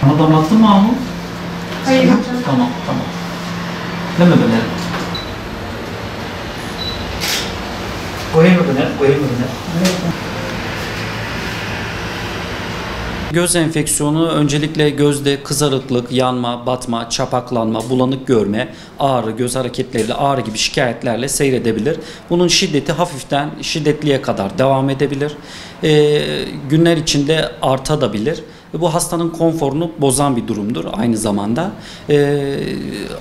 Kana damlattın mı Ahu? Hayır hocam. Tamam. Deme böyle. Koyayım mı böyle? Göz enfeksiyonu öncelikle gözde kızarıklık, yanma, batma, çapaklanma, bulanık görme, ağrı, göz hareketleriyle ağrı gibi şikayetlerle seyredebilir. Bunun şiddeti hafiften şiddetliye kadar devam edebilir. Günler içinde artabilir. Bu hastanın konforunu bozan bir durumdur aynı zamanda.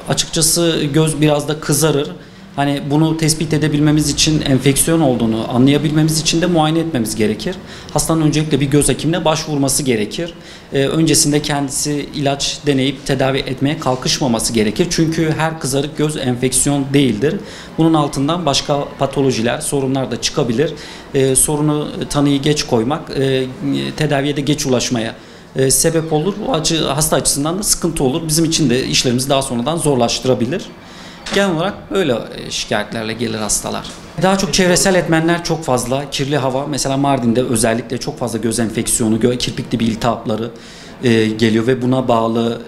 Açıkçası göz biraz da kızarır. Hani bunu tespit edebilmemiz için, enfeksiyon olduğunu anlayabilmemiz için de muayene etmemiz gerekir. Hastanın öncelikle bir göz hekimine başvurması gerekir. Öncesinde kendisi ilaç deneyip tedavi etmeye kalkışmaması gerekir. Çünkü her kızarık göz enfeksiyon değildir. Bunun altından başka patolojiler, sorunlar da çıkabilir. Sorunu, tanıyı geç koymak, tedaviye de geç ulaşmaya sebep olur. O hasta açısından da sıkıntı olur. Bizim için de işlerimizi daha sonradan zorlaştırabilir. Genel olarak böyle şikayetlerle gelir hastalar. Daha çok çevresel etmenler çok fazla. Kirli hava, mesela Mardin'de özellikle çok fazla göz enfeksiyonu, kirpik dibi iltihapları geliyor ve buna bağlı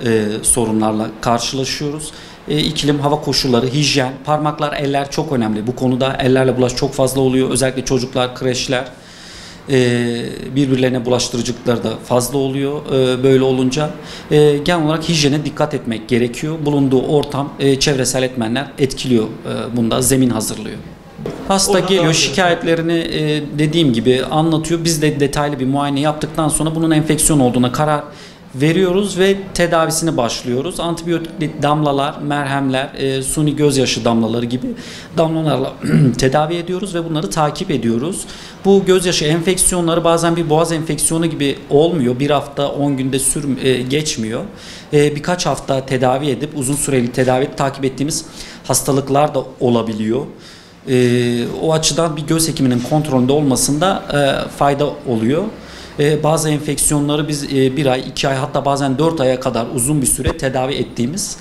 sorunlarla karşılaşıyoruz. İklim, hava koşulları, hijyen, parmaklar, eller çok önemli. Bu konuda ellerle bulaş çok fazla oluyor. Özellikle çocuklar, kreşler. Birbirlerine bulaştırıcılıkları da fazla oluyor böyle olunca. Genel olarak hijyene dikkat etmek gerekiyor. Bulunduğu ortam, çevresel etmenler etkiliyor bunda, zemin hazırlıyor. Hasta geliyor, şikayetlerini dediğim gibi anlatıyor. Biz de detaylı bir muayene yaptıktan sonra bunun enfeksiyon olduğuna karar veriyoruz ve tedavisine başlıyoruz. Antibiyotikli damlalar, merhemler, suni gözyaşı damlaları gibi damlalarla tedavi ediyoruz ve bunları takip ediyoruz. Bu gözyaşı enfeksiyonları bazen bir boğaz enfeksiyonu gibi olmuyor. Bir hafta 10 günde geçmiyor. Birkaç hafta tedavi edip uzun süreli tedavi takip ettiğimiz hastalıklar da olabiliyor. O açıdan bir göz hekiminin kontrolünde olmasında fayda oluyor. Bazı enfeksiyonları biz 1 ay, 2 ay, hatta bazen 4 aya kadar uzun bir süre tedavi ettiğimiz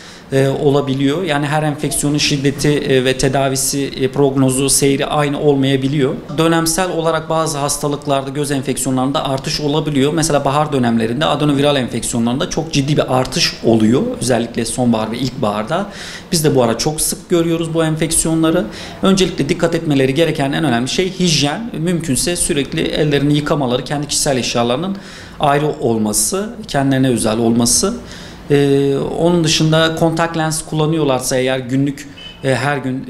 olabiliyor. Yani her enfeksiyonun şiddeti ve tedavisi, prognozu, seyri aynı olmayabiliyor. Dönemsel olarak bazı hastalıklarda, göz enfeksiyonlarında artış olabiliyor. Mesela bahar dönemlerinde adenoviral enfeksiyonlarında çok ciddi bir artış oluyor. Özellikle sonbahar ve ilkbaharda. Biz de bu ara çok sık görüyoruz bu enfeksiyonları. Öncelikle dikkat etmeleri gereken en önemli şey hijyen. Mümkünse sürekli ellerini yıkamaları, kendi kişisel eşyalarının ayrı olması, kendilerine özel olması. Onun dışında kontak lens kullanıyorlarsa eğer günlük her gün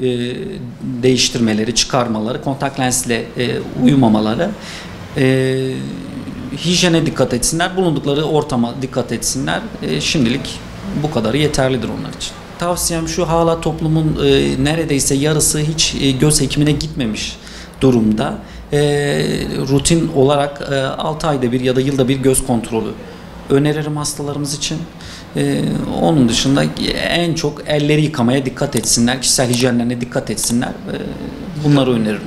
değiştirmeleri, çıkarmaları, kontak lensle uyumamaları, hijyene dikkat etsinler, bulundukları ortama dikkat etsinler. Şimdilik bu kadarı yeterlidir onlar için. Tavsiyem şu: hala toplumun neredeyse yarısı hiç göz hekimine gitmemiş durumda. Rutin olarak 6 ayda bir ya da yılda bir göz kontrolü öneririm hastalarımız için. Onun dışında en çok elleri yıkamaya dikkat etsinler, kişisel hijyenlerine dikkat etsinler. Bunları öneririm.